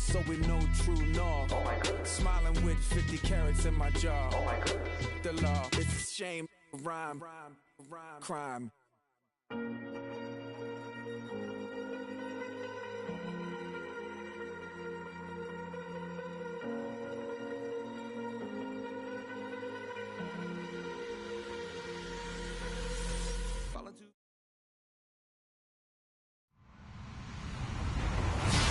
so we know true north. Oh my goodness. Smiling with 50 carats in my jaw. Oh my goodness. The law, it's a shame, rhyme, crime.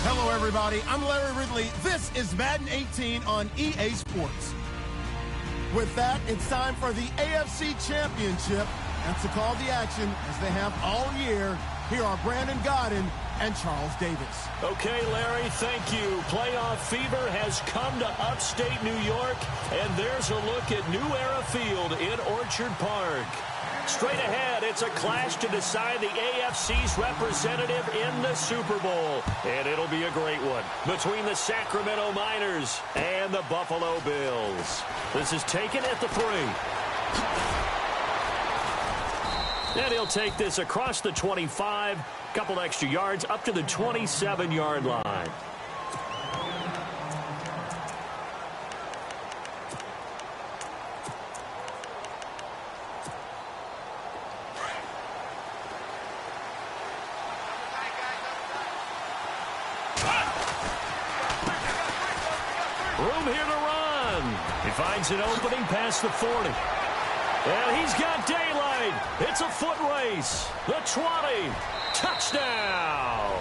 Hello, everybody. I'm Larry Ridley. This is Madden 18 on EA Sports. With that, it's time for the AFC Championship. And to call the action, as they have all year, here are Brandon Godden and Charles Davis. Okay, Larry, thank you. Playoff fever has come to upstate New York, and there's a look at New Era Field in Orchard Park. Straight ahead, it's a clash to decide the AFC's representative in the Super Bowl. And it'll be a great one between the Sacramento Miners and the Buffalo Bills. This is taken at the 3. And he'll take this across the 25, couple extra yards up to the 27-yard line. Room here to run. He finds an opening past the 40. And he's got daylight. It's a foot race. The 20. Touchdown.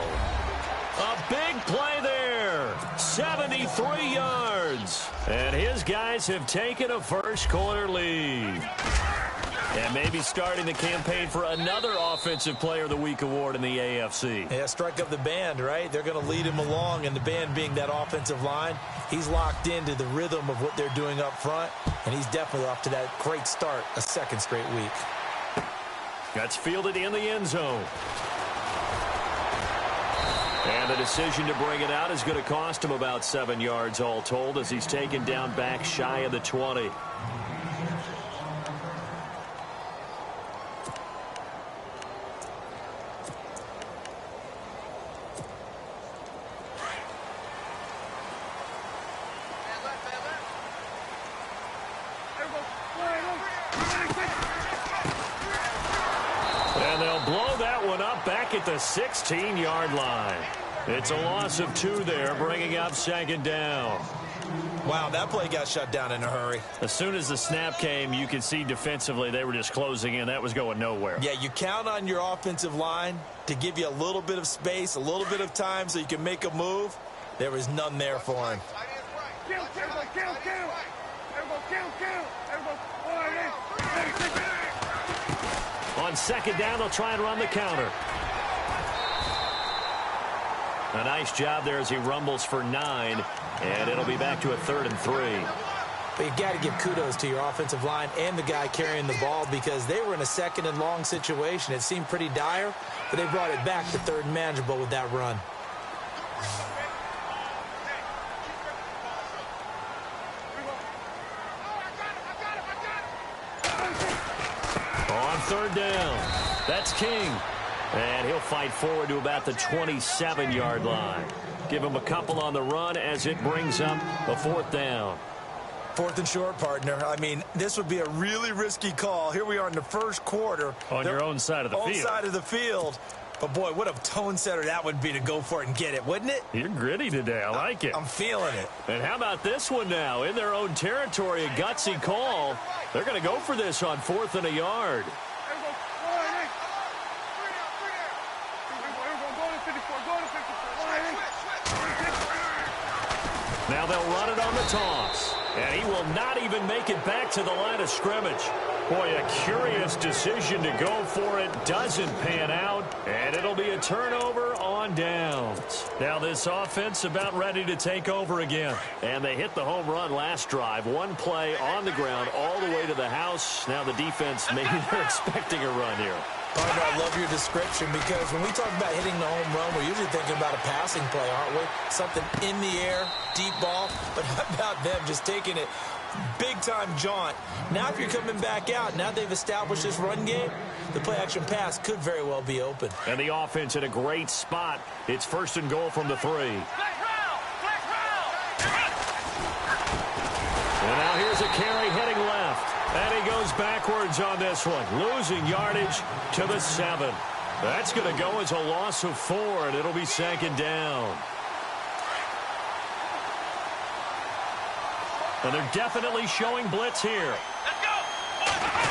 A big play there. 73 yards. And his guys have taken a first-quarter lead. And maybe starting the campaign for another Offensive Player of the Week award in the AFC. Yeah, strike up the band, right? They're going to lead him along, and the band being that offensive line, he's locked into the rhythm of what they're doing up front, and he's definitely off to that great start, a second straight week. That's fielded in the end zone. And the decision to bring it out is going to cost him about 7 yards all told as he's taken down back shy of the 20. And they'll blow that one up back at the 16-yard line. It's a loss of 2 there, bringing up second down. Wow, that play got shut down in a hurry. As soon as the snap came, you could see defensively they were just closing in. That was going nowhere. Yeah, you count on your offensive line to give you a little bit of space, a little bit of time so you can make a move. There was none there for him. On second down, they'll try and run the counter. A nice job there as he rumbles for 9, and it'll be back to a 3rd and 3. But you got to give kudos to your offensive line and the guy carrying the ball because they were in a second and long situation. It seemed pretty dire, but they brought it back to 3rd and manageable with that run. On 3rd down, that's King. And he'll fight forward to about the 27-yard line. Give him a couple on the run as it brings up a 4th down. 4th and short, partner. I mean, this would be a really risky call. Here we are in the first quarter. On your own side of the field. Own side of the field. But, boy, what a tone setter that would be to go for it and get it, wouldn't it? You're gritty today. I like it. I'm feeling it. And how about this one now? In their own territory, a gutsy call. They're going to go for this on 4th and a yard. Now they'll run it on the toss. And he will not even make it back to the line of scrimmage. Boy, a curious decision to go for it. Doesn't pan out. And it'll be a turnover on downs. Now this offense about ready to take over again. And they hit the home run last drive. One play on the ground all the way to the house. Now the defense, maybe they're expecting a run here. Partner, I love your description because when we talk about hitting the home run, we're usually thinking about a passing play, aren't we? Something in the air, deep ball. But how about them just taking it big-time jaunt? Now if you're coming back out, now they've established this run game, the play-action pass could very well be open. And the offense in a great spot. It's 1st and goal from the 3. backwards on this one, losing yardage to the 7. That's going to go as a loss of 4, and it'll be second down. And they're definitely showing blitz here.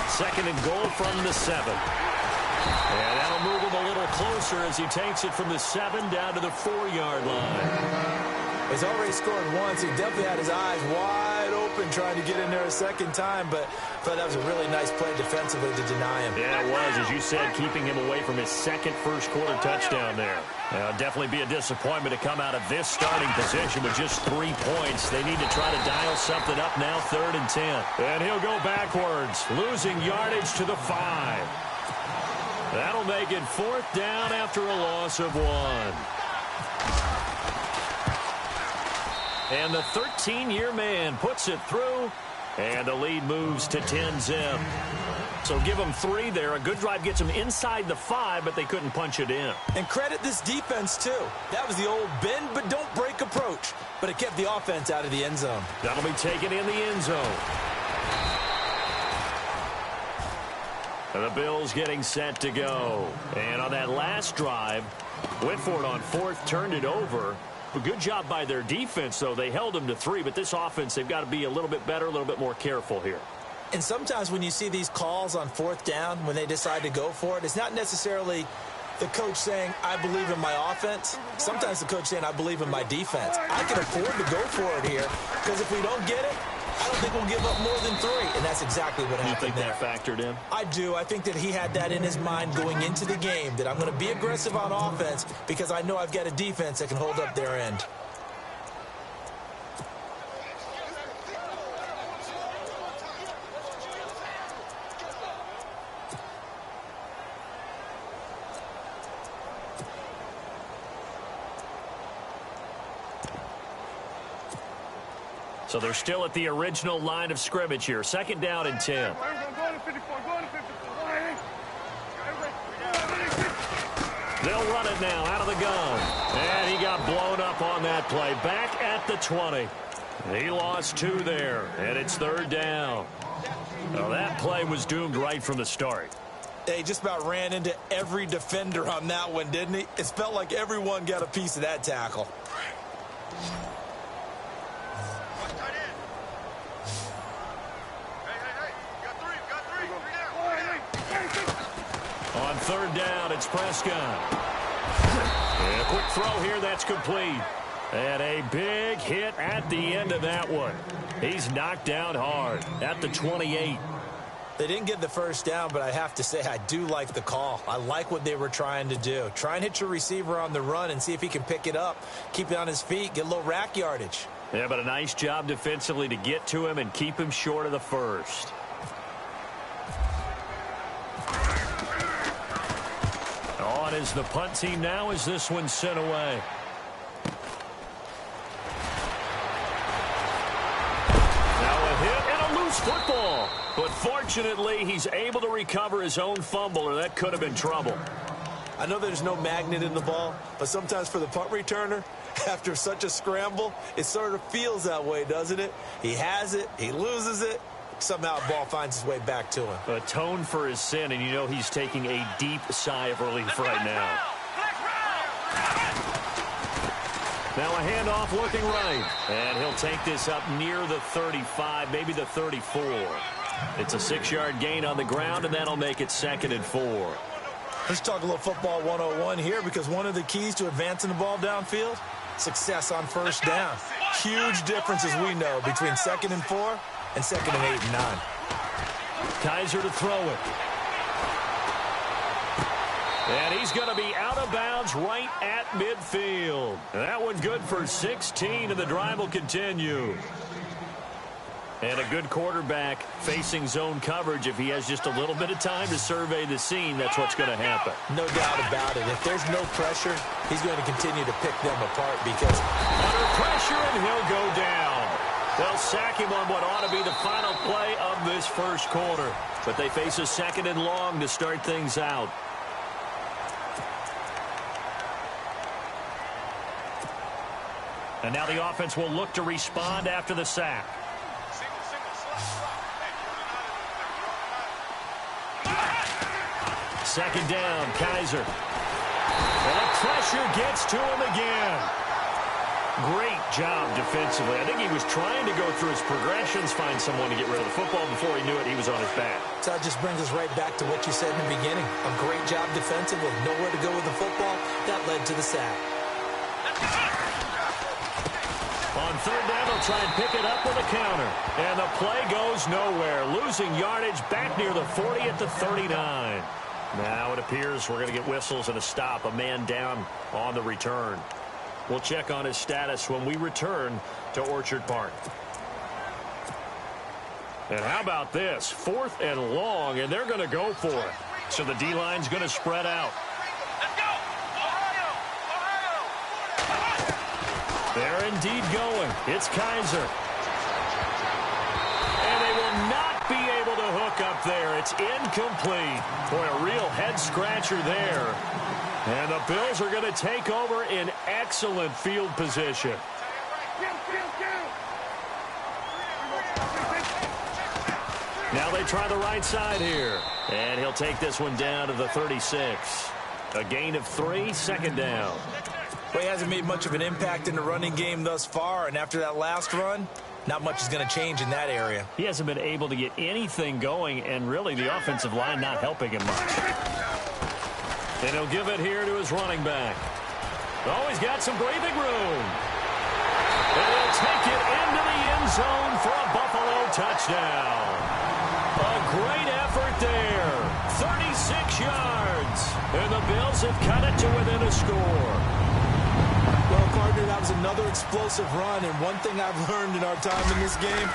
Second and goal from the 7. And that'll move him a little closer as he takes it from the 7 down to the 4-yard line. He's already scored once. He definitely had his eyes wide open trying to get in there a second time, but I thought that was a really nice play defensively to deny him. Yeah, it was, as you said, keeping him away from his second first-quarter touchdown there. Definitely be a disappointment to come out of this starting position with just 3 points. They need to try to dial something up now, 3rd and 10. And he'll go backwards, losing yardage to the 5. That'll make it 4th down after a loss of 1. And the 13-year man puts it through, and the lead moves to 10-zip. So give them 3 there. A good drive gets them inside the 5, but they couldn't punch it in. And credit this defense, too. That was the old bend but don't break approach, but it kept the offense out of the end zone. That'll be taken in the end zone. And the Bills getting set to go. And on that last drive, went for it on 4th, turned it over. A good job by their defense, though. They held them to 3, but this offense, they've got to be a little bit better, a little bit more careful here. And sometimes when you see these calls on 4th down, when they decide to go for it, it's not necessarily the coach saying, I believe in my offense. Sometimes the coach saying, I believe in my defense. I can afford to go for it here, because if we don't get it, I don't think we'll give up more than 3, and that's exactly what happened there. You think that factored in? I do. I think that he had that in his mind going into the game, that I'm going to be aggressive on offense because I know I've got a defense that can hold up their end. So they're still at the original line of scrimmage here. 2nd down and 10. They'll run it now out of the gun. And he got blown up on that play. Back at the 20. He lost 2 there, and it's 3rd down. Now that play was doomed right from the start. He just about ran into every defender on that one, didn't he? It felt like everyone got a piece of that tackle. On 3rd down, it's Prescott. And a quick throw here, that's complete. And a big hit at the end of that one. He's knocked down hard at the 28. They didn't get the first down, but I have to say I do like the call. I like what they were trying to do. Try and hit your receiver on the run and see if he can pick it up, keep it on his feet, get a little rack yardage. Yeah, but a nice job defensively to get to him and keep him short of the first. On is the punt team now as this one's sent away. Now a hit and a loose football. But fortunately, he's able to recover his own fumble, or that could have been trouble. I know there's no magnet in the ball, but sometimes for the punt returner, after such a scramble, it sort of feels that way, doesn't it? He has it, he loses it, somehow the ball finds its way back to him. Atone for his sin, and you know he's taking a deep sigh of relief right now. Now a handoff looking right, and he'll take this up near the 35, maybe the 34. It's a 6-yard gain on the ground, and that'll make it 2nd and 4. Let's talk a little football 101 here, because one of the keys to advancing the ball downfield, success on first down. Huge difference, as we know, between 2nd and 4 and 2nd and 8 and 9. Kaiser to throw it. And he's going to be out of bounds right at midfield. That one good for 16, and the drive will continue. And a good quarterback facing zone coverage. If he has just a little bit of time to survey the scene, that's what's going to happen. No doubt about it. If there's no pressure, he's going to continue to pick them apart because under pressure, and he'll go down. They'll sack him on what ought to be the final play of this first quarter. But they face a 2nd and long to start things out. And now the offense will look to respond after the sack. Second down, Kaiser. And the pressure gets to him again. Great job defensively. I think he was trying to go through his progressions, find someone to get rid of the football. Before he knew it, he was on his back. So it just brings us right back to what you said in the beginning. A great job defensively. Nowhere to go with the football. That led to the sack. On third down, they'll try and pick it up with a counter. And the play goes nowhere. Losing yardage back near the 40 at the 39. Now it appears we're going to get whistles and a stop. A man down on the return. We'll check on his status when we return to Orchard Park. And how about this? 4th and long, and they're going to go for it. So the D-line's going to spread out. Let's go! Ohio! They're indeed going. It's Kaiser. And they will not be able to hook up there. It's incomplete. Boy, a real head-scratcher there. And the Bills are going to take over in excellent field position. Now they try the right side here. And he'll take this one down to the 36. A gain of 3, second down. Well, he hasn't made much of an impact in the running game thus far, and after that last run, not much is going to change in that area. He hasn't been able to get anything going, and really the offensive line not helping him much. And he'll give it here to his running back. Oh, he's got some breathing room. And he'll take it into the end zone for a Buffalo touchdown. A great effort there. 36 yards. And the Bills have cut it to within a score. Well, partner, that was another explosive run, and one thing I've learned in our time in this game,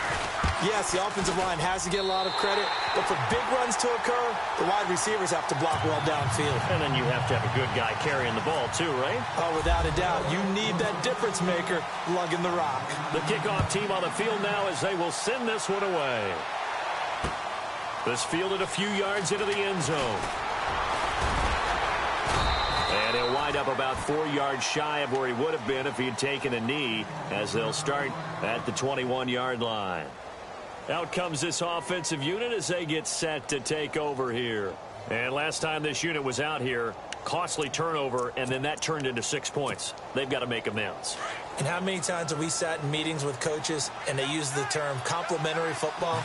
yes, the offensive line has to get a lot of credit, but for big runs to occur, the wide receivers have to block well downfield. And then you have to have a good guy carrying the ball too, right? Oh, without a doubt. You need that difference maker lugging the rock. The kickoff team on the field now as they will send this one away. This fielded a few yards into the end zone. And he'll wind up about 4 yards shy of where he would have been if he had taken a knee, as they'll start at the 21-yard line. Out comes this offensive unit as they get set to take over here. And last time this unit was out here, costly turnover, and then that turned into 6 points. They've got to make amends. And how many times have we sat in meetings with coaches and they use the term complementary football?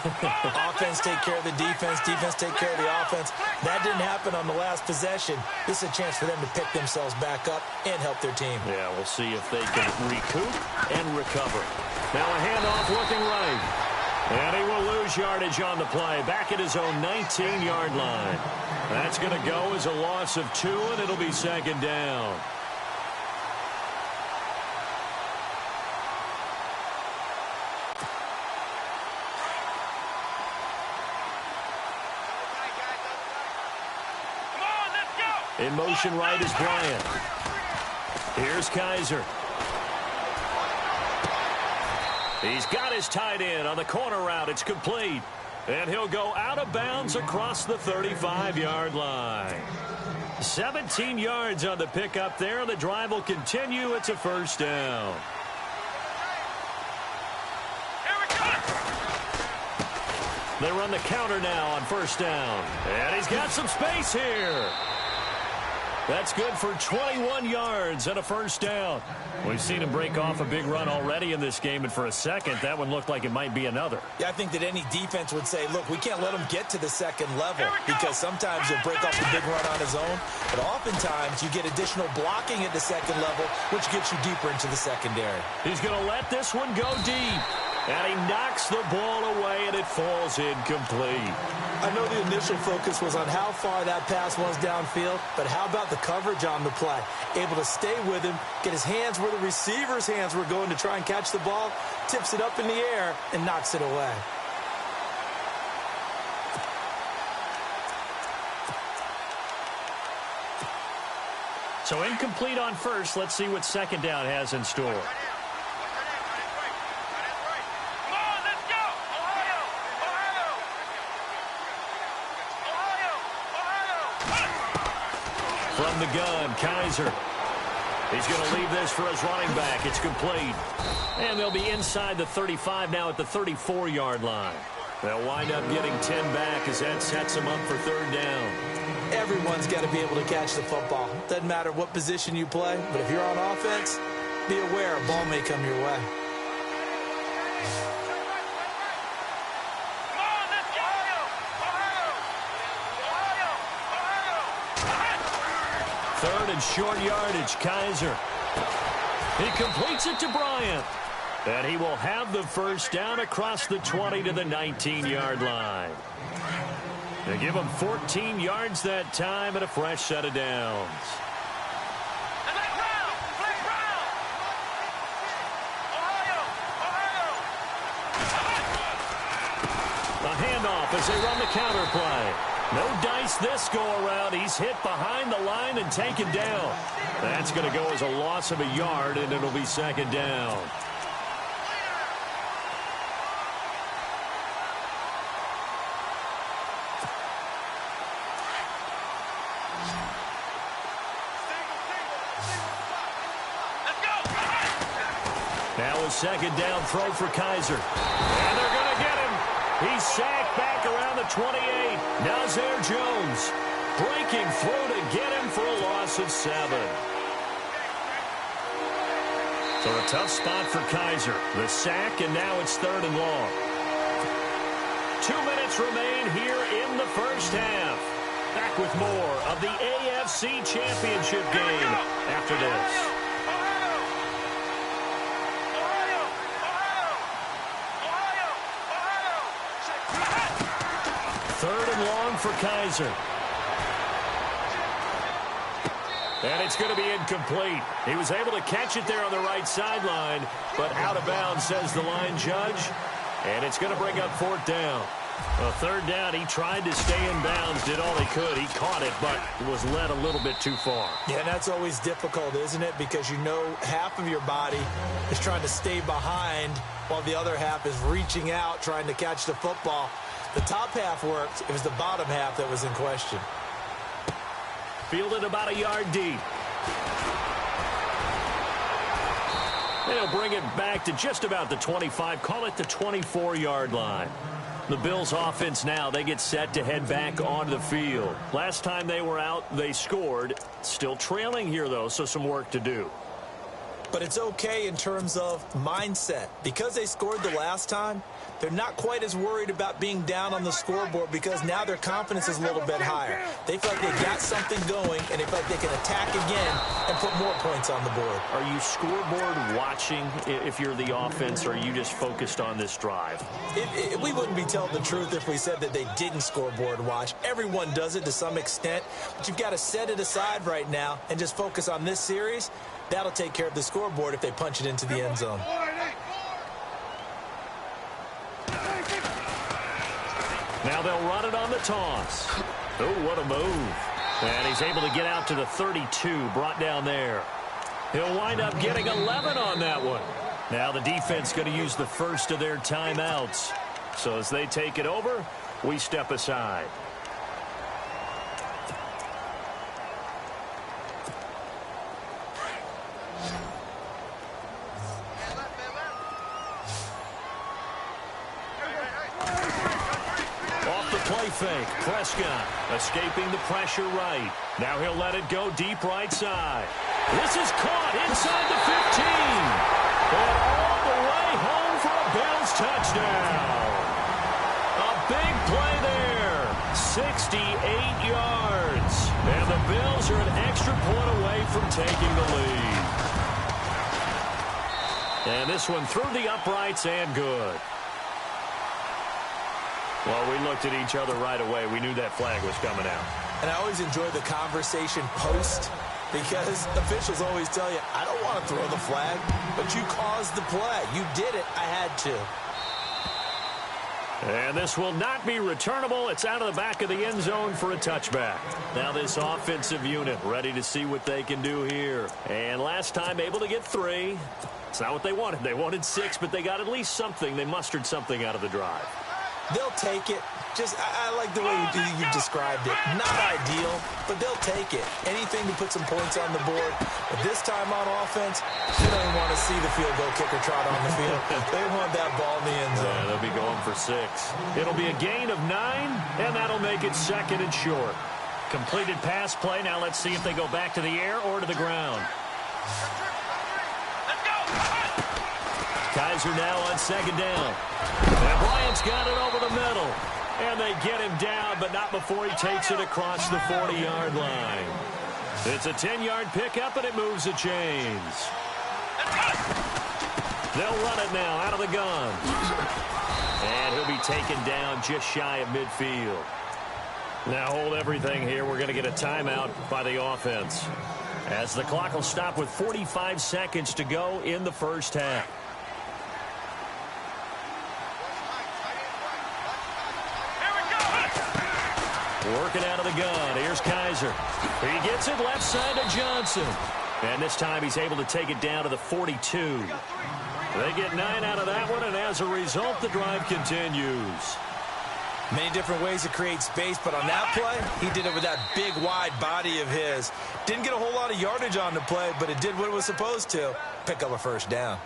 Offense take care of the defense, defense take care of the offense. That didn't happen on the last possession. This is a chance for them to pick themselves back up and help their team. Yeah, we'll see if they can recoup and recover. Now a handoff looking right. And he will lose yardage on the play. Back at his own 19-yard line. That's going to go as a loss of 2, and it'll be second down. In motion right is Bryant. Here's Kaiser. He's got his tight end on the corner route. It's complete. And he'll go out of bounds across the 35-yard line. 17 yards on the pickup there. The drive will continue. It's a first down. They run the counter now on first down. And he's got some space here. That's good for 21 yards and a first down. We've seen him break off a big run already in this game, and for a second, that one looked like it might be another. Yeah, I think that any defense would say, look, we can't let him get to the second level because sometimes he'll break off a big run on his own, but oftentimes you get additional blocking at the second level, which gets you deeper into the secondary. He's going to let this one go deep. And he knocks the ball away, and it falls incomplete. I know the initial focus was on how far that pass was downfield, but how about the coverage on the play? Able to stay with him, get his hands where the receiver's hands were going to try and catch the ball, tips it up in the air, and knocks it away. So incomplete on first. Let's see what second down has in store. From the gun, Kaiser. He's going to leave this for his running back. It's complete. And they'll be inside the 35 now at the 34-yard line. They'll wind up getting 10 back as that sets them up for third down. Everyone's got to be able to catch the football. Doesn't matter what position you play, but if you're on offense, be aware a ball may come your way. Third and short yardage, Kaiser. He completes it to Bryant. And he will have the first down across the 20 to the 19-yard line. They give him 14 yards that time and a fresh set of downs. A handoff as they run the counter play. No dice this go-around. He's hit behind the line and taken down. That's going to go as a loss of a yard, and it'll be second down. Now a second down throw for Kaiser. And they're going to get him. He's sacked back around the 28. Now Zaire Jones breaking through to get him for a loss of 7. So a tough spot for Kaiser. The sack, and now it's 3rd and long. 2 minutes remain here in the first half. Back with more of the AFC Championship game after this. Third and long for Kaiser. And it's going to be incomplete. He was able to catch it there on the right sideline, but out of bounds, says the line judge. And it's going to bring up 4th down. Well, 3rd down, he tried to stay in bounds, did all he could. He caught it, but was led a little bit too far. Yeah, and that's always difficult, isn't it? Because you know half of your body is trying to stay behind while the other half is reaching out, trying to catch the football. The top half worked. It was the bottom half that was in question. Fielded about a yard deep. They'll bring it back to just about the 25. Call it the 24-yard line. The Bills' offense now, they get set to head back onto the field. Last time they were out, they scored. Still trailing here, though, so some work to do. But it's okay in terms of mindset. Because they scored the last time, they're not quite as worried about being down on the scoreboard because now their confidence is a little bit higher. They feel like they got something going, and they feel like they can attack again and put more points on the board. Are you scoreboard watching if you're the offense, or are you just focused on this drive? We wouldn't be telling the truth if we said that they didn't scoreboard watch. Everyone does it to some extent, but you've got to set it aside right now and just focus on this series. That'll take care of the scoreboard if they punch it into the end zone. Now they'll run it on the toss. Oh, what a move. And he's able to get out to the 32, brought down there. He'll wind up getting 11 on that one. Now the defense going to use the first of their timeouts. So as they take it over, we step aside. Fake. Prescott escaping the pressure right. Now he'll let it go deep right side. This is caught inside the 15. And all the way home for a Bills touchdown. A big play there. 68 yards. And the Bills are an extra point away from taking the lead. And this one through the uprights and good. Well, we looked at each other right away. We knew that flag was coming out. And I always enjoy the conversation post because officials always tell you, I don't want to throw the flag, but you caused the play. You did it. I had to. And this will not be returnable. It's out of the back of the end zone for a touchback. Now this offensive unit ready to see what they can do here. And last time able to get 3. It's not what they wanted. They wanted 6, but they got at least something. They mustered something out of the drive. They'll take it. Just, I like the way you described it. Not ideal, but they'll take it. Anything to put some points on the board. But this time on offense, you don't even want to see the field goal kicker trot on the field. They want that ball in the end zone. Yeah, they'll be going for 6. It'll be a gain of 9, and that'll make it 2nd and short. Completed pass play. Now let's see if they go back to the air or to the ground. Let's go. Kaiser now on second down. And Bryant's got it over the middle. And they get him down, but not before he takes it across the 40-yard line. It's a 10-yard pickup, and it moves the chains. They'll run it now out of the gun. And he'll be taken down just shy of midfield. Now hold everything here. We're going to get a timeout by the offense, as the clock will stop with 45 seconds to go in the first half. Working out of the gun. Here's Kaiser. He gets it left side to Johnson. And this time he's able to take it down to the 42. They get 9 out of that one, and as a result, the drive continues. Many different ways to create space, but on that play, he did it with that big, wide body of his. Didn't get a whole lot of yardage on the play, but it did what it was supposed to. Pick up a first down.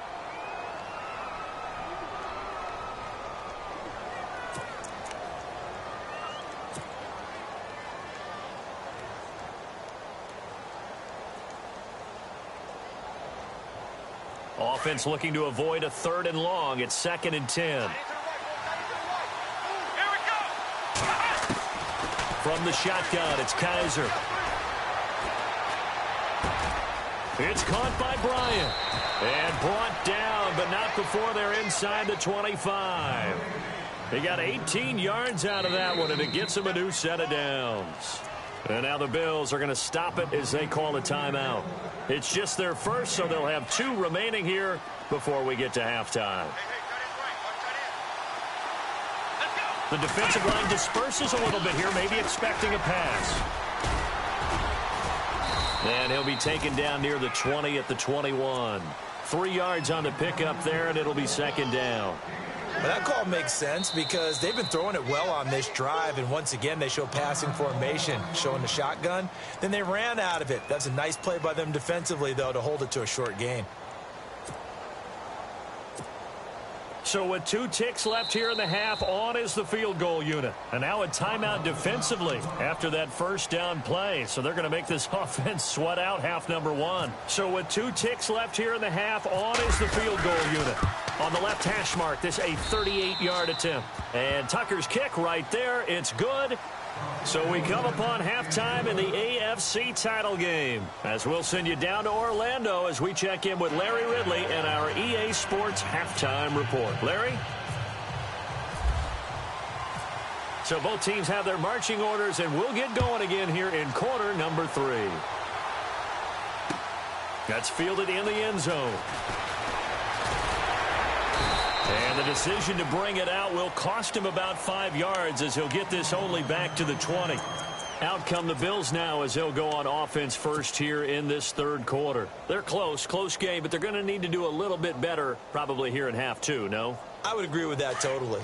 Offense looking to avoid a 3rd and long. It's 2nd and 10. From the shotgun, it's Kaiser. It's caught by Bryant. And brought down, but not before they're inside the 25. They got 18 yards out of that one, and it gets them a new set of downs. And now the Bills are going to stop it as they call a timeout. It's just their first, so they'll have 2 remaining here before we get to halftime. The defensive line disperses a little bit here, maybe expecting a pass. And he'll be taken down near the 20 at the 21. 3 yards on the pickup there, and it'll be 2nd down. Well, that call makes sense because they've been throwing it well on this drive, and once again they show passing formation, showing the shotgun. Then they ran out of it. That's a nice play by them defensively, though, to hold it to a short gain. So with 2 ticks left here in the half, on is the field goal unit. And now a timeout defensively after that first down play. So they're going to make this offense sweat out half number 1. So with 2 ticks left here in the half, on is the field goal unit. On the left hash mark, this a 38-yard attempt. And Tucker's kick right there. It's good. So we come upon halftime in the AFC title game, as we'll send you down to Orlando as we check in with Larry Ridley and our EA Sports halftime report. Larry? So both teams have their marching orders, and we'll get going again here in quarter number 3. That's fielded in the end zone. And the decision to bring it out will cost him about 5 yards, as he'll get this only back to the 20. Out come the Bills now as they'll go on offense first here in this 3rd quarter. They're close game, but they're going to need to do a little bit better probably here in half 2, no? I would agree with that totally.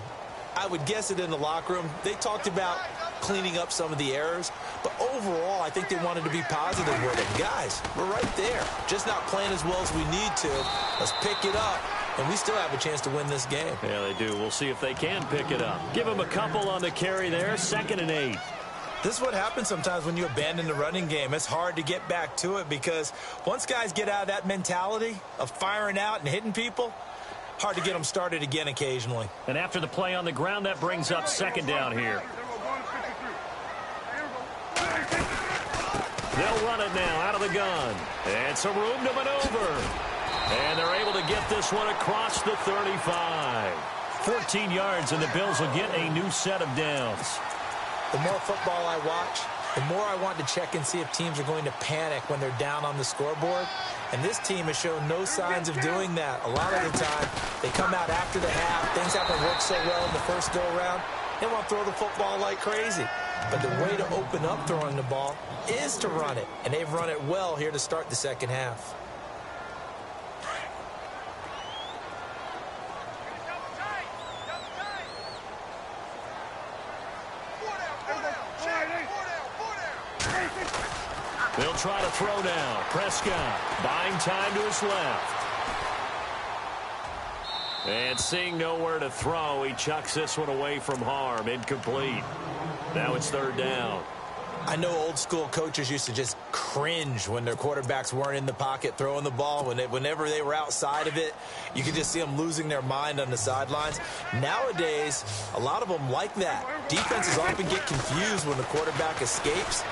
I would guess it in the locker room. They talked about cleaning up some of the errors, but overall I think they wanted to be positive with it. Guys, we're right there. Just not playing as well as we need to. Let's pick it up. And we still have a chance to win this game. Yeah, they do. We'll see if they can pick it up. Give them a couple on the carry there. 2nd and 8. This is what happens sometimes when you abandon the running game. It's hard to get back to it because once guys get out of that mentality of firing out and hitting people, hard to get them started again occasionally. And after the play on the ground, that brings up 2nd down here. They'll run it now out of the gun. And some room to maneuver. And they're able to get this one across the 35. 14 yards, and the Bills will get a new set of downs. The more football I watch, the more I want to check and see if teams are going to panic when they're down on the scoreboard. And this team has shown no signs of doing that. A lot of the time, they come out after the half. Things haven't worked so well in the first go-around. They want to throw the football like crazy. But the way to open up throwing the ball is to run it. And they've run it well here to start the second half. They'll try to throw now. Prescott buying time to his left. And seeing nowhere to throw, he chucks this one away from harm. Incomplete. Now it's 3rd down. I know old school coaches used to just cringe when their quarterbacks weren't in the pocket throwing the ball. Whenever they were outside of it, you could just see them losing their mind on the sidelines. Nowadays, a lot of them like that. Defenses often get confused when the quarterback escapes.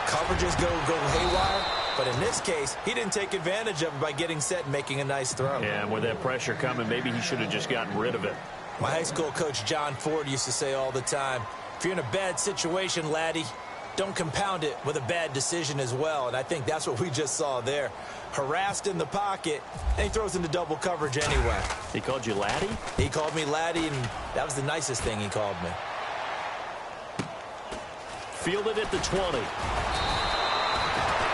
Coverages go haywire. But in this case, he didn't take advantage of it by getting set and making a nice throw. Yeah, and with that pressure coming, maybe he should have just gotten rid of it. My high school coach, John Ford, used to say all the time, if you're in a bad situation, laddie, don't compound it with a bad decision as well. And I think that's what we just saw there. Harassed in the pocket, and he throws into double coverage anyway. He called you laddie? He called me laddie, and that was the nicest thing he called me. Fielded at the 20.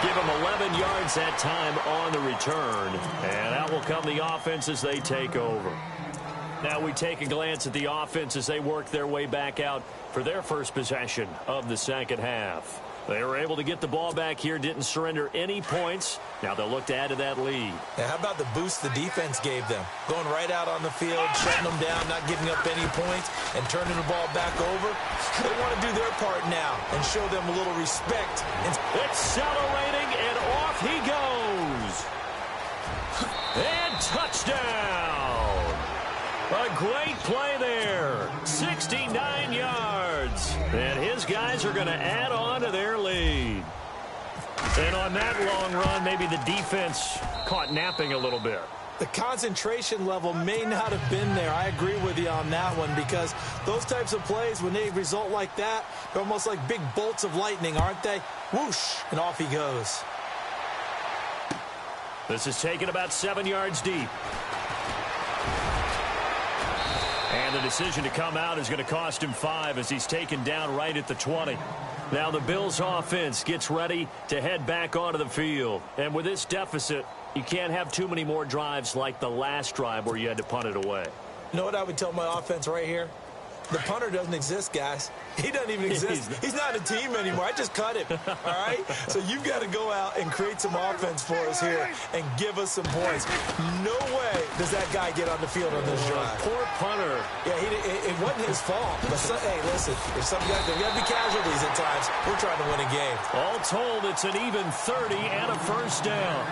Give him 11 yards that time on the return. And out will come the offense as they take over. Now we take a glance at the offense as they work their way back out for their first possession of the second half. They were able to get the ball back here, didn't surrender any points. Now they'll look to add to that lead. Now, how about the boost the defense gave them? Going right out on the field, shutting them down, not giving up any points, and turning the ball back over. They want to do their part now and show them a little respect. Accelerating, and off he goes. And touchdown. A great play there. 69 yards. And his guys are going to add on to their lead. And on that long run, maybe the defense caught napping a little bit. The concentration level may not have been there. I agree with you on that one, because those types of plays, when they result like that, they're almost like big bolts of lightning, aren't they? Whoosh, and off he goes. This is taken about 7 yards deep. And the decision to come out is going to cost him 5 as he's taken down right at the 20. Now the Bills offense gets ready to head back onto the field. And with this deficit, you can't have too many more drives like the last drive where you had to punt it away. You know what I would tell my offense right here? The punter doesn't exist, guys. He doesn't even exist. He's not a team anymore. I just cut him, all right? So you've got to go out and create some offense for us here and give us some points. No way does that guy get on the field on this drive. Poor punter. Yeah, it wasn't his fault. But hey, listen, if some guys, there got to be casualties at times. We're trying to win a game. All told, it's an even 30 and a first down.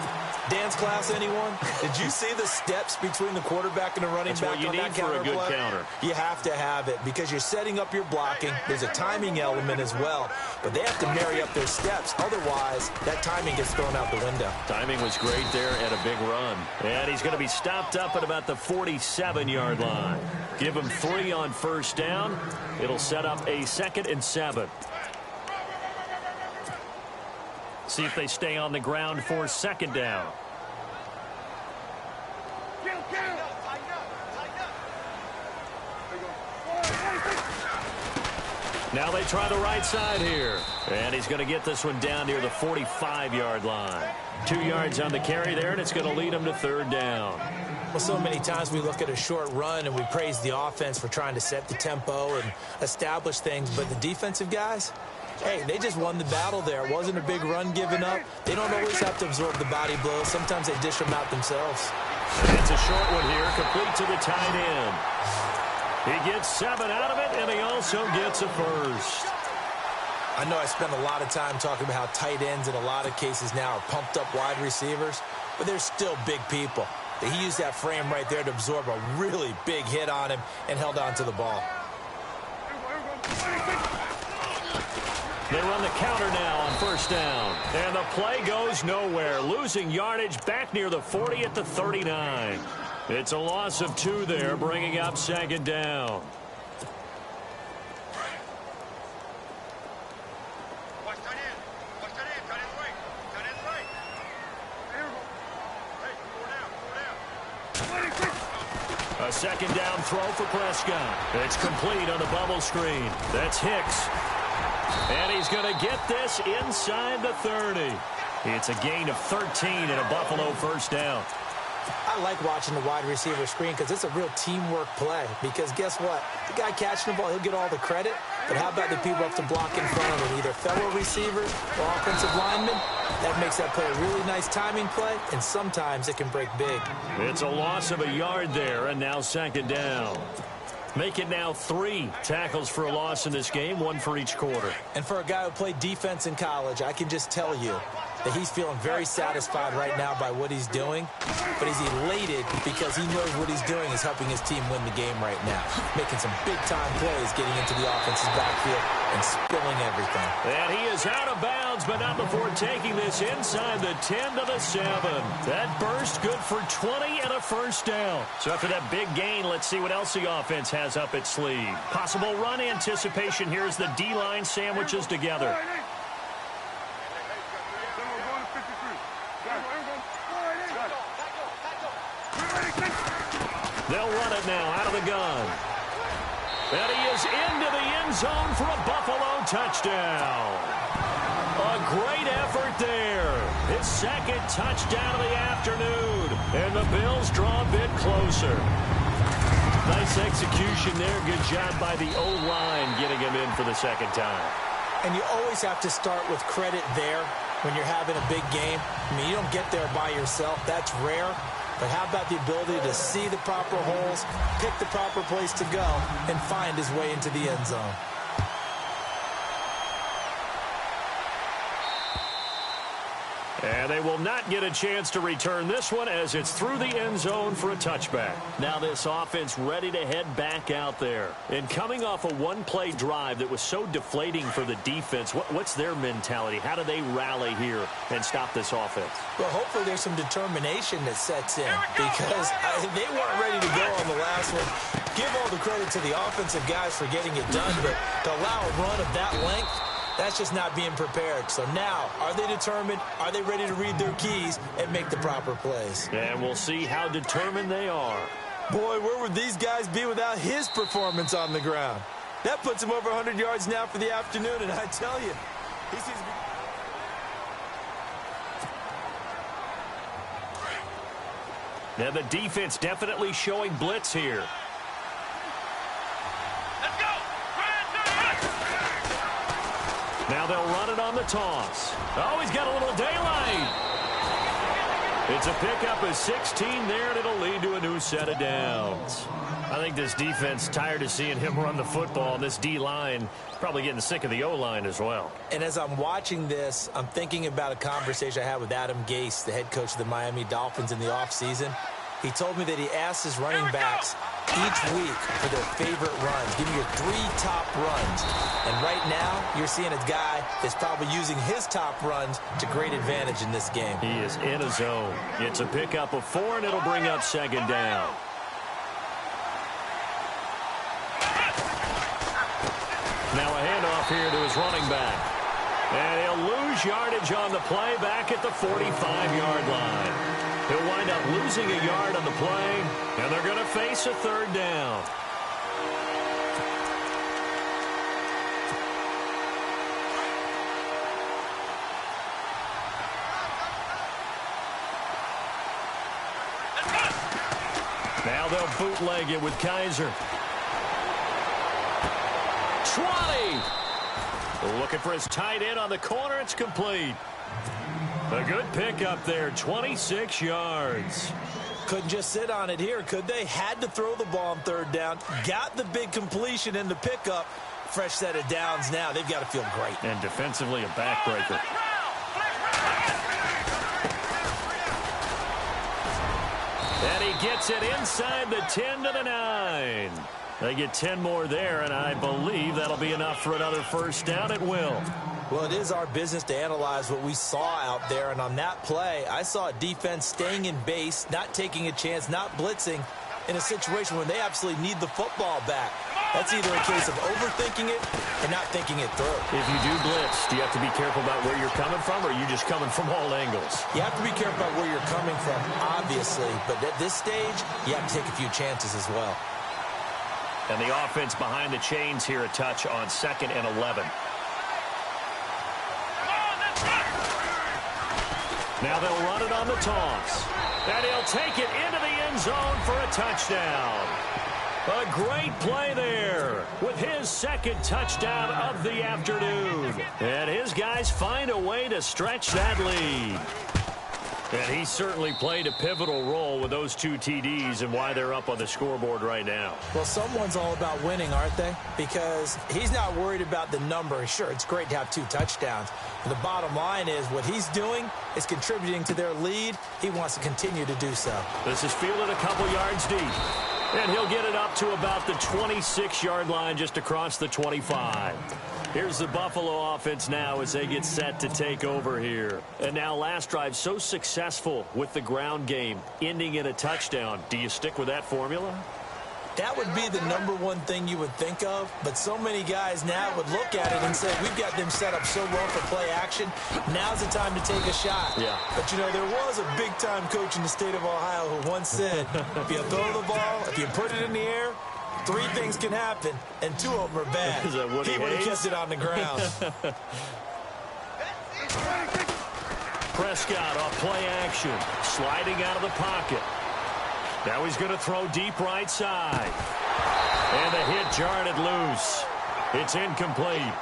Dance class, anyone? Did you see the steps between the quarterback and the running back on that counter play? That's what you need for a good counter. You have to have it because you're setting up your blocking. There's a timing element as well, but they have to marry up their steps. Otherwise, that timing gets thrown out the window. Timing was great there and a big run. And he's going to be stopped up at about the 47-yard line. Give him 3 on first down. It'll set up a 2nd and 7. See if they stay on the ground for 2nd down. Now they try the right side here. And he's going to get this one down near the 45-yard line. 2 yards on the carry there, and it's going to lead him to 3rd down. Well, so many times we look at a short run and we praise the offense for trying to set the tempo and establish things, but the defensive guys, hey, they just won the battle there. It wasn't a big run given up. They don't always have to absorb the body blows. Sometimes they dish them out themselves. And it's a short one here, complete to the tight end. He gets 7 out of it, and he also gets a first. I know I spend a lot of time talking about how tight ends in a lot of cases now are pumped up wide receivers, but they're still big people. He used that frame right there to absorb a really big hit on him and held on to the ball. They run the counter now on first down. And the play goes nowhere. Losing yardage back near the 40 at the 39. It's a loss of 2 there, bringing up 2nd down. A 2nd down throw for Prescott. It's complete on the bubble screen. That's Hicks. And he's going to get this inside the 30. It's a gain of 13 and a Buffalo first down. I like watching the wide receiver screen because it's a real teamwork play. Because guess what? The guy catching the ball, he'll get all the credit. But how about the people up to block in front of him, either fellow receivers or offensive linemen? That makes that play a really nice timing play, and sometimes it can break big. It's a loss of a yard there, and now 2nd down. Make it now 3 tackles for a loss in this game, 1 for each quarter. And for a guy who played defense in college, I can just tell you that he's feeling very satisfied right now by what he's doing, but he's elated because he knows what he's doing is helping his team win the game right now, making some big-time plays, getting into the offense's backfield and spilling everything. And he is out of bounds, but not before taking this inside the 10 to the 7. That burst good for 20 and a first down. So after that big gain, let's see what else the offense has up its sleeve. Possible run anticipation here as the D-line sandwiches together. They'll run it now out of the gun. And he is into the end zone for a Buffalo touchdown. A great effort there. His second touchdown of the afternoon. And the Bills draw a bit closer. Nice execution there. Good job by the O-line getting him in for the second time. And you always have to start with credit there when you're having a big game. I mean, you don't get there by yourself. That's rare. But how about the ability to see the proper holes, pick the proper place to go, and find his way into the end zone? And they will not get a chance to return this one as it's through the end zone for a touchback. Now this offense ready to head back out there. And coming off a one-play drive that was so deflating for the defense, what's their mentality? How do they rally here and stop this offense? Well, hopefully there's some determination that sets in because they weren't ready to go on the last one. Give all the credit to the offensive guys for getting it done, but to allow a run of that length, that's just not being prepared. So now, are they determined? Are they ready to read their keys and make the proper plays? And we'll see how determined they are. Boy, where would these guys be without his performance on the ground? That puts him over 100 yards now for the afternoon, and I tell you, he seems to be... Now the defense definitely showing blitz here. Now they'll run it on the toss. Oh, he's got a little daylight. It's a pickup of 16 there, and it'll lead to a new set of downs. I think this defense tired of seeing him run the football, and this D-line probably getting sick of the O-line as well. And as I'm watching this, I'm thinking about a conversation I had with Adam Gase, the head coach of the Miami Dolphins in the offseason. He told me that he asked his running backs each week for their favorite runs. Give me your 3 top runs. And right now, you're seeing a guy that's probably using his top runs to great advantage in this game. He is in a zone. It's a pickup of 4, and it'll bring up second down. Now a handoff here to his running back. And he'll lose yardage on the play back at the 45-yard line. He'll wind up losing a yard on the play, and they're going to face a third down. Now they'll bootleg it with Kaiser. 20. Looking for his tight end on the corner. It's complete. A good pickup there, 26 yards. Couldn't just sit on it here, could they? Had to throw the ball on third down. Got the big completion in the pickup. Fresh set of downs now. They've got to feel great. And defensively, a backbreaker. And he gets it inside the 10 to the 9. They get 10 more there, and I believe that'll be enough for another first down. It will. Well, it is our business to analyze what we saw out there, and on that play, I saw a defense staying in base, not taking a chance, not blitzing in a situation when they absolutely need the football back. That's either a case of overthinking it or not thinking it through. If you do blitz, do you have to be careful about where you're coming from, or are you just coming from all angles? You have to be careful about where you're coming from, obviously, but at this stage, you have to take a few chances as well. And the offense behind the chains here, a touch on 2nd and 11. Now they'll run it on the toss. And he'll take it into the end zone for a touchdown. A great play there with his 2nd touchdown of the afternoon. And his guys find a way to stretch that lead. And he certainly played a pivotal role with those 2 TDs and why they're up on the scoreboard right now. Well, someone's all about winning, aren't they? Because he's not worried about the number. Sure, it's great to have 2 touchdowns. But the bottom line is what he's doing is contributing to their lead. He wants to continue to do so. This is fielded a couple yards deep. And he'll get it up to about the 26-yard line just across the 25. Here's the Buffalo offense now as they get set to take over here. And now last drive so successful with the ground game, ending in a touchdown. Do you stick with that formula? That would be the #1 thing you would think of, but so many guys now would look at it and say, we've got them set up so well for play action. Now's the time to take a shot. Yeah. But, you know, there was a big-time coach in the state of Ohio who once said, if you throw the ball, if you put it in the air, 3 things can happen, and 2 of them are bad. Is that what he would have kept it on the ground. Prescott off play action, sliding out of the pocket. Now he's going to throw deep right side. And the hit jarred it loose. It's incomplete.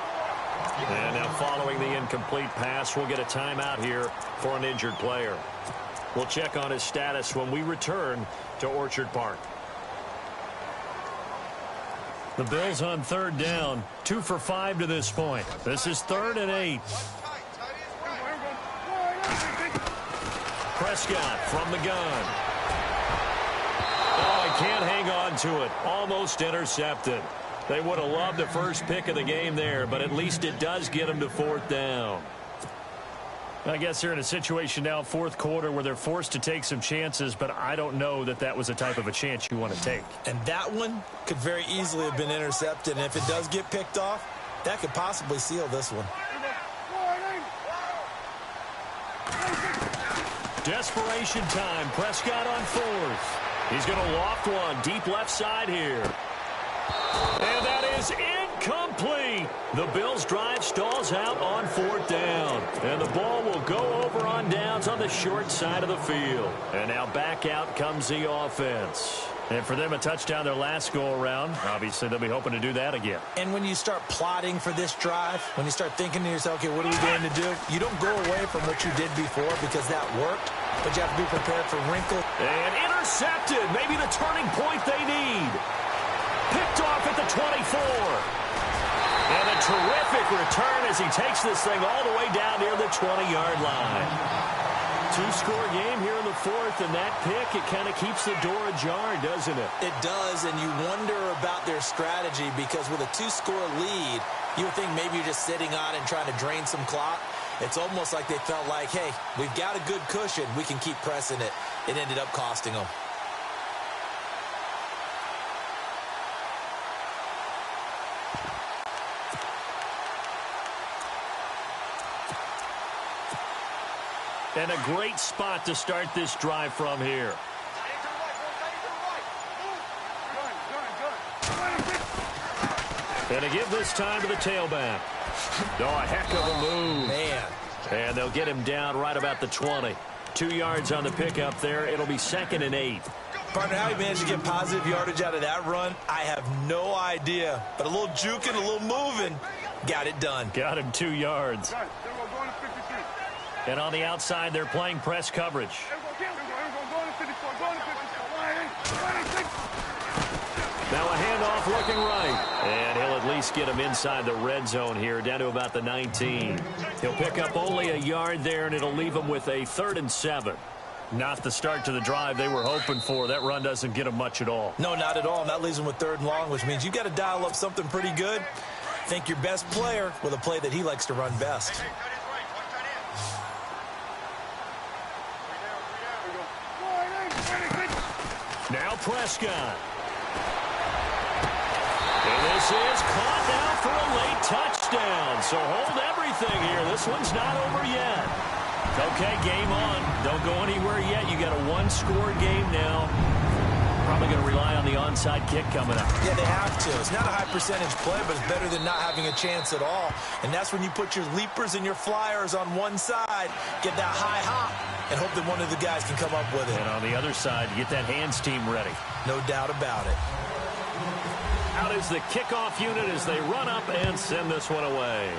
And now following the incomplete pass, we'll get a timeout here for an injured player. We'll check on his status when we return to Orchard Park. The Bills on 3rd down, 2 for 5 to this point. This is 3rd and 8. Prescott from the gun. Oh, he can't hang on to it. Almost intercepted. They would have loved the first pick of the game there, but at least it does get them to 4th down. I guess they're in a situation now, 4th quarter, where they're forced to take some chances, but I don't know that that was the type of a chance you want to take. And that one could very easily have been intercepted, and if it does get picked off, that could possibly seal this one. Desperation time. Prescott on 4th. He's going to loft one deep left side here. And that is incomplete. The Bills' drive stalls out on 4th down. And the ball will go over on downs on the short side of the field. And now back out comes the offense. And for them, a touchdown their last go-around. Obviously, they'll be hoping to do that again. And when you start plotting for this drive, when you start thinking to yourself, okay, what are we going to do? You don't go away from what you did before because that worked, but you have to be prepared for wrinkle. And intercepted. Maybe the turning point they need. Picked off at the 24. And a terrific return as he takes this thing all the way down near the 20-yard line. 2-score game here in the 4th, and that pick, it kind of keeps the door ajar, doesn't it? It does, and you wonder about their strategy because with a 2-score lead, you would think maybe you're just sitting on and trying to drain some clock. It's almost like they felt like, hey, we've got a good cushion. We can keep pressing it. It ended up costing them. And a great spot to start this drive from here. And to give this time to the tailback. Oh, a heck of a move. Man. And they'll get him down right about the 20. 2 yards on the pickup there. It'll be 2nd and 8. Partner, how he managed to get positive yardage out of that run, I have no idea. But a little juking, a little moving, got it done. Got him 2 yards. And on the outside, they're playing press coverage. Now a handoff looking right. And he'll at least get him inside the red zone here, down to about the 19. He'll pick up only a yard there, and it'll leave him with a 3rd and 7. Not the start to the drive they were hoping for. That run doesn't get them much at all. No, not at all. And that leaves them with 3rd and long, which means you've got to dial up something pretty good. Think your best player with a play that he likes to run best. Now Prescott. And this is caught now for a late touchdown. So hold everything here. This one's not over yet. Okay, game on. Don't go anywhere yet. You got a 1-score game now. Probably going to rely on the onside kick coming up. Yeah, they have to. It's not a high percentage play, but it's better than not having a chance at all. And that's when you put your leapers and your flyers on one side, get that high hop, and hope that one of the guys can come up with it. And on the other side, get that hands team ready. No doubt about it. Out is the kickoff unit as they run up and send this one away.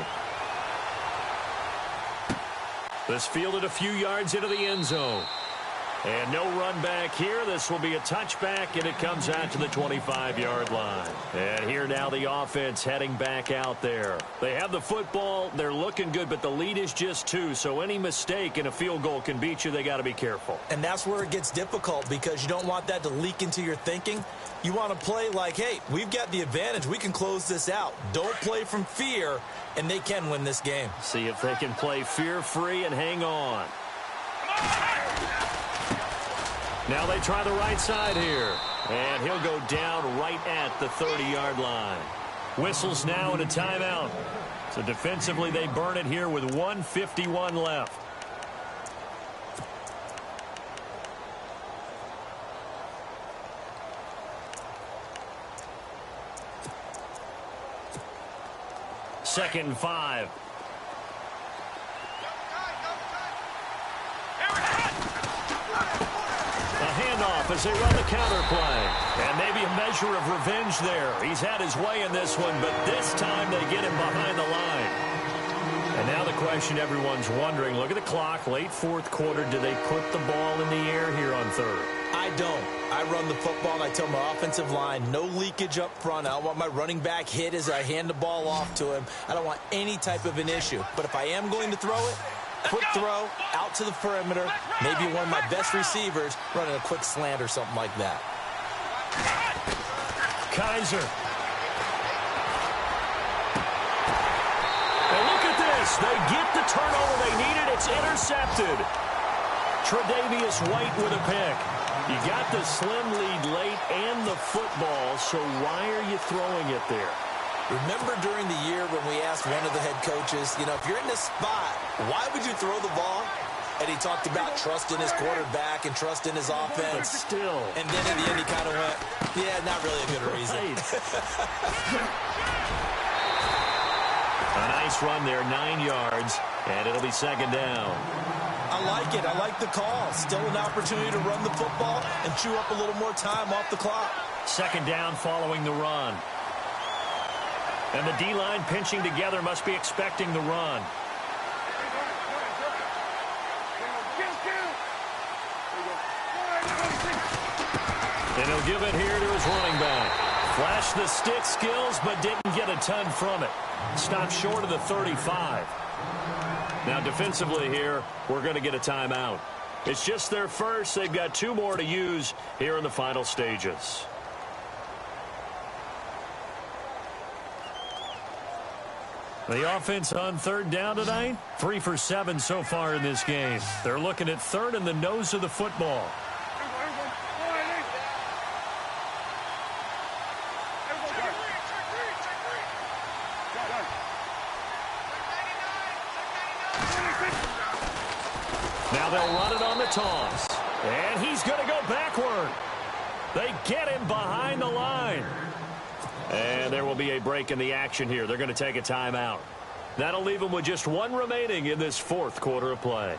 This fielded a few yards into the end zone. And no run back here. This will be a touchback, and it comes out to the 25-yard line. And here now the offense heading back out there. They have the football. They're looking good, but the lead is just 2. So any mistake in a field goal can beat you. They got to be careful. And that's where it gets difficult because you don't want that to leak into your thinking. You want to play like, hey, we've got the advantage. We can close this out. Don't play from fear, and they can win this game. See if they can play fear-free and hang on. Now they try the right side here. And he'll go down right at the 30-yard line. Whistles now and a timeout. So defensively they burn it here with 1:51 left. Second and 5. As they run the counter play. And maybe a measure of revenge there. He's had his way in this one, but this time they get him behind the line. And now the question everyone's wondering, look at the clock, late fourth quarter, do they put the ball in the air here on third? I don't. I run the football, and I tell my offensive line, no leakage up front. I don't want my running back hit as I hand the ball off to him. I don't want any type of an issue. But if I am going to throw it, quick throw out to the perimeter, maybe one of my best receivers running a quick slant or something like that. Kaiser. And look at this. They get the turnover they needed. It's intercepted. Tre'Davious White with a pick. You got the slim lead late and the football, so why are you throwing it there? Remember during the year when we asked one of the head coaches, you know, if you're in this spot, why would you throw the ball? And he talked about trust in his quarterback and trust in his offense. But still. And then in the end he kind of went, yeah, not really a good reason. A nice run there, 9 yards, and it'll be second down. I like it. I like the call. Still an opportunity to run the football and chew up a little more time off the clock. Second down following the run. And the D-line pinching together must be expecting the run. And he'll give it here to his running back. Flashed the stick skills, but didn't get a ton from it. Stopped short of the 35. Now defensively here, we're going to get a timeout. It's just their first. They've got 2 more to use here in the final stages. The offense on third down tonight, 3 for 7 so far in this game. They're looking at third and the nose of the football. Now they'll run it on the toss. And he's going to go backward. They get him behind the line. And there will be a break in the action here. They're going to take a timeout. That'll leave them with just 1 remaining in this fourth quarter of play.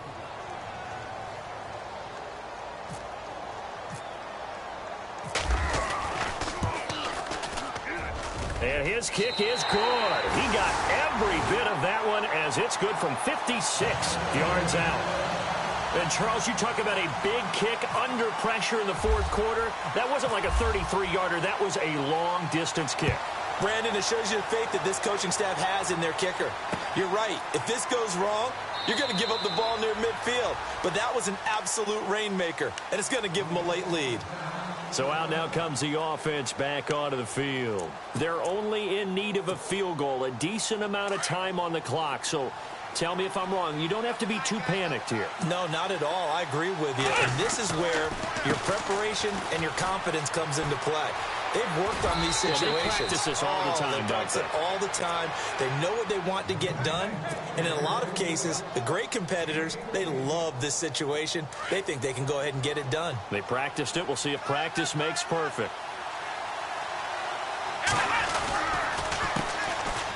And his kick is good. He got every bit of that one as it's good from 56 yards out. And, Charles, you talk about a big kick under pressure in the fourth quarter. That wasn't like a 33-yarder. That was a long-distance kick. Brandon, it shows you the faith that this coaching staff has in their kicker. You're right. If this goes wrong, you're going to give up the ball near midfield. But that was an absolute rainmaker, and it's going to give them a late lead. So out now comes the offense back onto the field. They're only in need of a field goal, a decent amount of time on the clock. So tell me if I'm wrong. You don't have to be too panicked here. No, not at all. I agree with you. And this is where your preparation and your confidence comes into play. They've worked on these situations. They practice this all the time, they practice it all the time. They know what they want to get done. And in a lot of cases, the great competitors, they love this situation. They think they can go ahead and get it done. They practiced it. We'll see if practice makes perfect.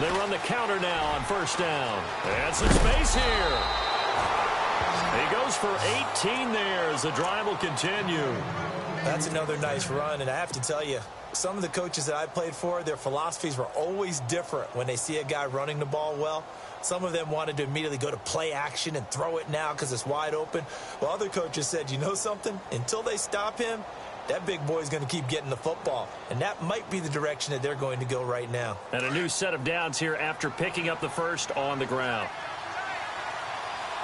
They run the counter now on first down. And some space here. He goes for 18 there as the drive will continue. That's another nice run, and I have to tell you, some of the coaches that I played for, their philosophies were always different when they see a guy running the ball well. Some of them wanted to immediately go to play action and throw it now because it's wide open. While other coaches said, you know something? Until they stop him, that big boy is going to keep getting the football. And that might be the direction that they're going to go right now. And a new set of downs here after picking up the first on the ground.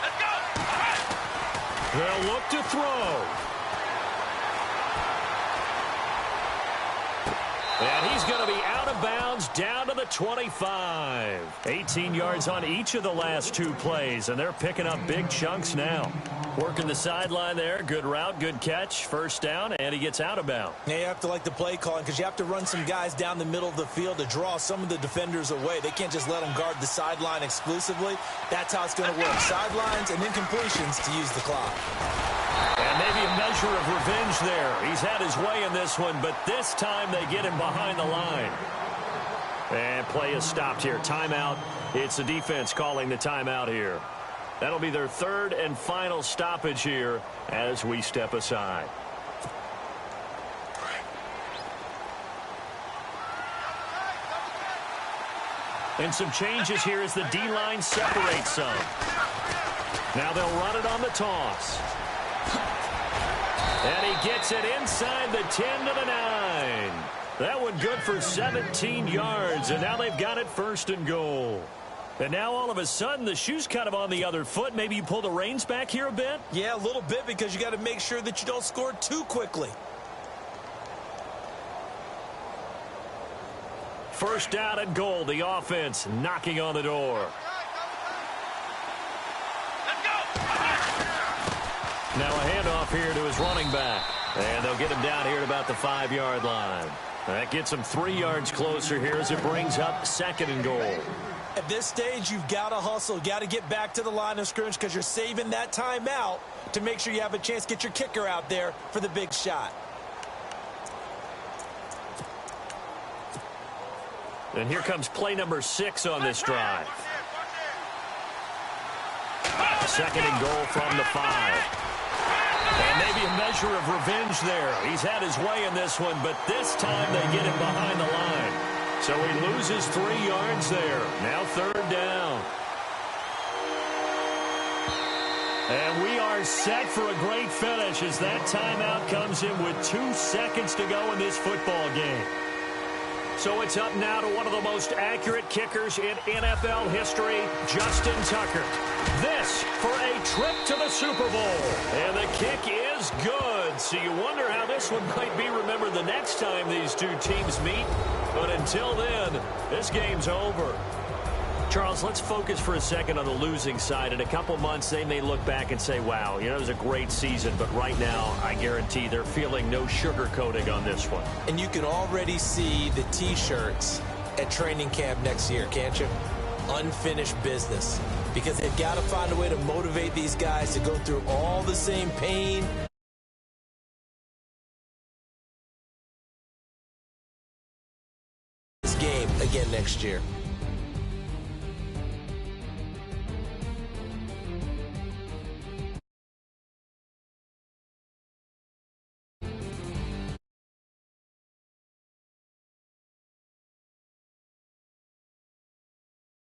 Let's go. They'll look to throw. And he's going to be out of bounds down to the 25. 18 yards on each of the last two plays, and they're picking up big chunks now. Working the sideline there. Good route, good catch. First down, and he gets out of bounds. Now you have to like the play calling because you have to run some guys down the middle of the field to draw some of the defenders away. They can't just let them guard the sideline exclusively. That's how it's going to work. Sidelines and then completions to use the clock. And maybe a measure of revenge there. He's had his way in this one, but this time they get him behind the line. And play is stopped here. Timeout. It's the defense calling the timeout here. That'll be their third and final stoppage here as we step aside. And some changes here as the D-line separates some. Now they'll run it on the toss. And he gets it inside the 10 to the 9. That one good for 17 yards, and now they've got it first and goal. And now all of a sudden the shoe's kind of on the other foot. Maybe you pull the reins back here a bit? Yeah, a little bit because you got to make sure that you don't score too quickly. First down and goal, the offense knocking on the door. Now a handoff here to his running back. And they'll get him down here at about the 5-yard line. That gets him 3 yards closer here as it brings up second and goal. At this stage, you've got to hustle. You've got to get back to the line of scrimmage because you're saving that timeout to make sure you have a chance to get your kicker out there for the big shot. And here comes play number 6 on this drive. Second and goal from the 5. And maybe a measure of revenge there. He's had his way in this one, but this time they get him behind the line. So he loses 3 yards there. Now third down. And we are set for a great finish as that timeout comes in with 2 seconds to go in this football game. So it's up now to one of the most accurate kickers in NFL history, Justin Tucker. This for a trip to the Super Bowl. And the kick is good. So you wonder how this one might be remembered the next time these two teams meet. But until then, this game's over. Charles, let's focus for a second on the losing side. In a couple months, they may look back and say, wow, you know, it was a great season. But right now, I guarantee they're feeling no sugarcoating on this one. And you can already see the T-shirts at training camp next year, can't you? Unfinished business. Because they've got to find a way to motivate these guys to go through all the same pain. This game again next year.